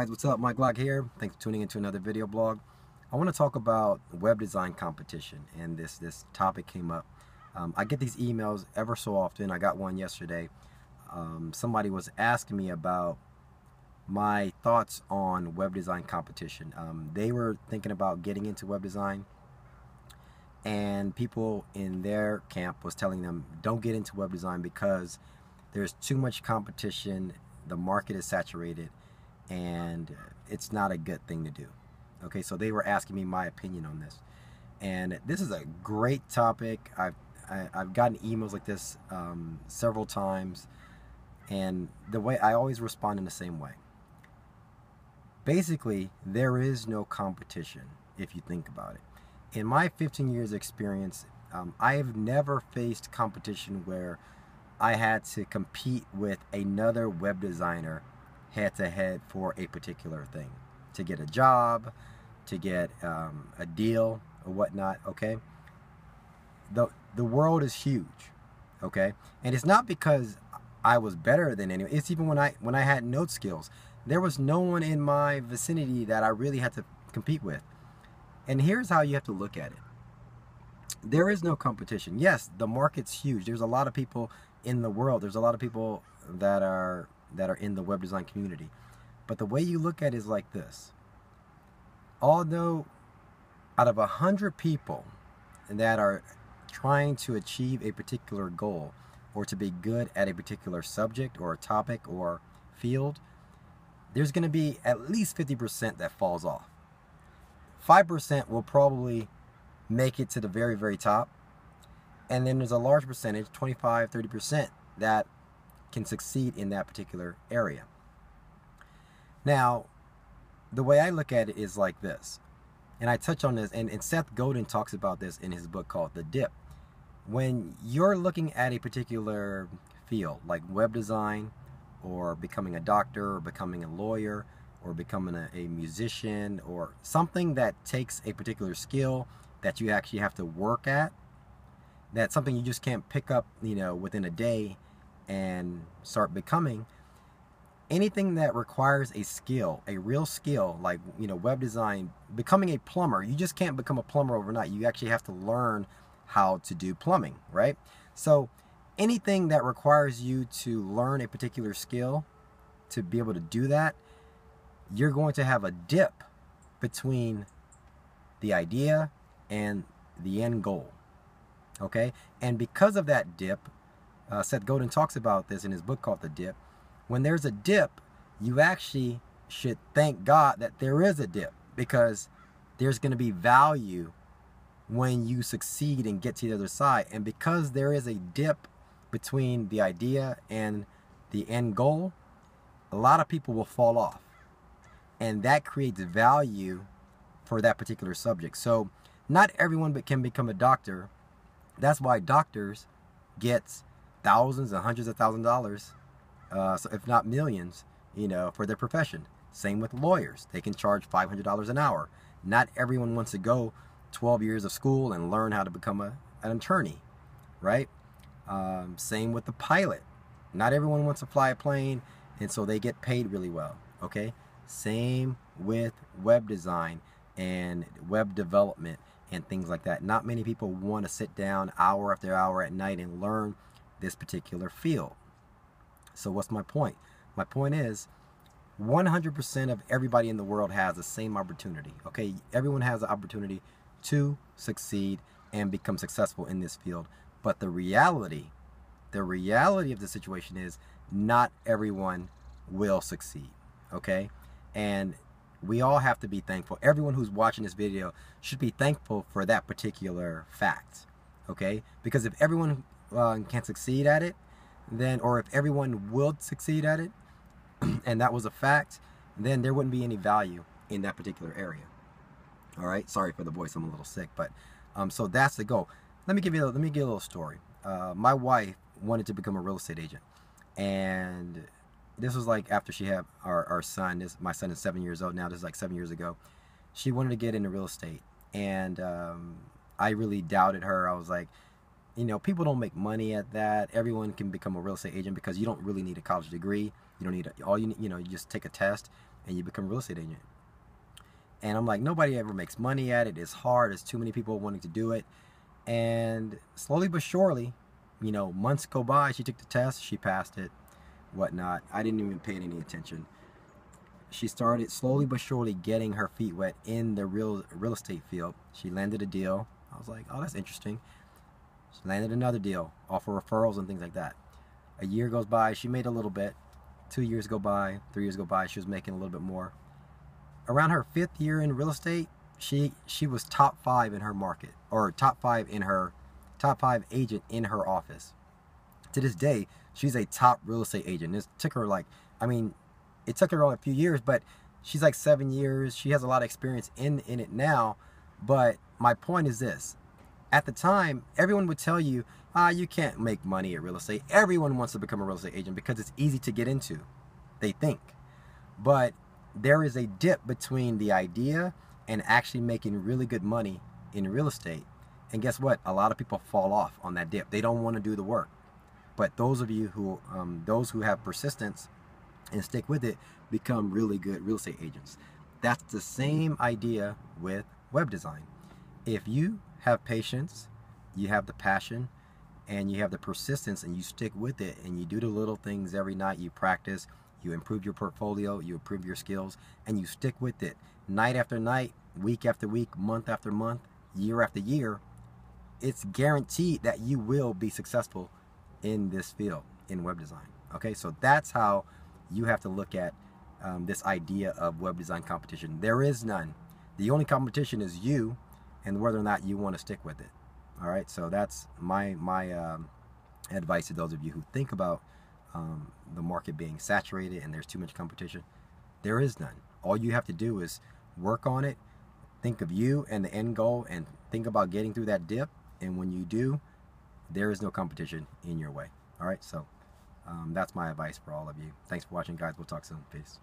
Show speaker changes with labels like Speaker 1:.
Speaker 1: Guys, what's up? Mike Glock here. Thanks for tuning into another video blog. I want to talk about web design competition, and this topic came up. I get these emails ever so often. I got one yesterday. Somebody was asking me about my thoughts on web design competition. They were thinking about getting into web design, and people in their camp was telling them, don't get into web design because there's too much competition, the market is saturated, and it's not a good thing to do. Okay, so they were asking me my opinion on this, and this is a great topic. I've gotten emails like this several times, and the way I always respond in the same way. Basically, there is no competition if you think about it. In my 15 years experience, I have never faced competition where I had to compete with another web designer head to head for a particular thing, to get a job, to get a deal or whatnot. Okay, the world is huge. Okay, and it's not because I was better than anyone. It's even when I had no skills, there was no one in my vicinity that I really had to compete with. And here's how you have to look at it. There is no competition. Yes, the market's huge. There's a lot of people in the world. There's a lot of people that are in the web design community. But the way you look at it is like this. Although out of 100 people that are trying to achieve a particular goal or to be good at a particular subject or a topic or field, there's going to be at least 50% that falls off. 5% will probably make it to the very, very top. And then there's a large percentage, 25, 30%, that can succeed in that particular area. Now, the way I look at it is like this. And I touch on this, and Seth Godin talks about this in his book called The Dip. When you're looking at a particular field, like web design, or becoming a doctor, or becoming a lawyer, or becoming a musician, or something that takes a particular skill that you actually have to work at, that's something you just can't pick up, within a day and start becoming. Anything that requires a skill, a real skill, like web design, becoming a plumber, you just can't become a plumber overnight. You actually have to learn how to do plumbing, right? So anything that requires you to learn a particular skill to be able to do that, you're going to have a dip between the idea and the end goal. Okay, and because of that dip, Seth Godin talks about this in his book called The Dip. When there's a dip, you actually should thank God that there is a dip, because there's going to be value when you succeed and get to the other side. And because there is a dip between the idea and the end goal, a lot of people will fall off, and that creates value for that particular subject. So not everyone can become a doctor. That's why doctors get thousands and hundreds of thousands of dollars, so if not millions, for their profession. Same with lawyers. They can charge $500 an hour. Not everyone wants to go 12 years of school and learn how to become an attorney, right? Same with the pilot. Not everyone wants to fly a plane, and so they get paid really well, okay? Same with web design and web development and things like that. Not many people want to sit down hour after hour at night and learn this particular field. So what's my point? My point is 100% of everybody in the world has the same opportunity. Okay, everyone has the opportunity to succeed and become successful in this field. But the reality of the situation is not everyone will succeed. Okay, and we all have to be thankful. Everyone who's watching this video should be thankful for that particular fact. Okay, because if everyone can succeed at it, then, or if everyone will succeed at it, and that was a fact, then there wouldn't be any value in that particular area. All right, sorry for the voice, I'm a little sick, but so that's the goal. Let me give you a little story. My wife wanted to become a real estate agent, and this was like after she had our son. My son is 7 years old now. This is like 7 years ago. She wanted to get into real estate, and I really doubted her. I was like, people don't make money at that. Everyone can become a real estate agent because you don't really need a college degree. You don't need you just take a test and you become a real estate agent. And I'm like, nobody ever makes money at it. It's hard. There's too many people wanting to do it. And slowly but surely, you know, months go by. She took the test. She passed it, whatnot. I didn't even pay it any attention. She started slowly but surely getting her feet wet in the real estate field. She landed a deal. I was like, oh, that's interesting. She landed another deal, offer referrals and things like that. A year goes by. She made a little bit. 2 years go by. 3 years go by. She was making a little bit more. Around her 5th year in real estate, she was top 5 in her market, or top 5 agent in her office. To this day, she's a top real estate agent. It took her like, I mean, it took her only a few years, but she's like 7 years. She has a lot of experience in it now. But my point is this. At the time, everyone would tell you, you can't make money at real estate. Everyone wants to become a real estate agent because it's easy to get into, they think. But there is a dip between the idea and actually making really good money in real estate. And guess what? A lot of people fall off on that dip. They don't want to do the work. But those of you who, those who have persistence and stick with it, become really good real estate agents. That's the same idea with web design. If you have patience, you have the passion, and you have the persistence, and you stick with it, and you do the little things every night, you practice, you improve your portfolio, you improve your skills, and you stick with it night after night, week after week, month after month, year after year, it's guaranteed that you will be successful in this field, in web design. Okay, so that's how you have to look at this idea of web design competition. There is none. The only competition is you and whether or not you want to stick with it. All right, so that's my advice to those of you who think about the market being saturated and there's too much competition. There is none. All you have to do is work on it, think of you and the end goal, and think about getting through that dip. And when you do, there is no competition in your way. All right, so that's my advice for all of you. Thanks for watching, guys. We'll talk soon. Peace.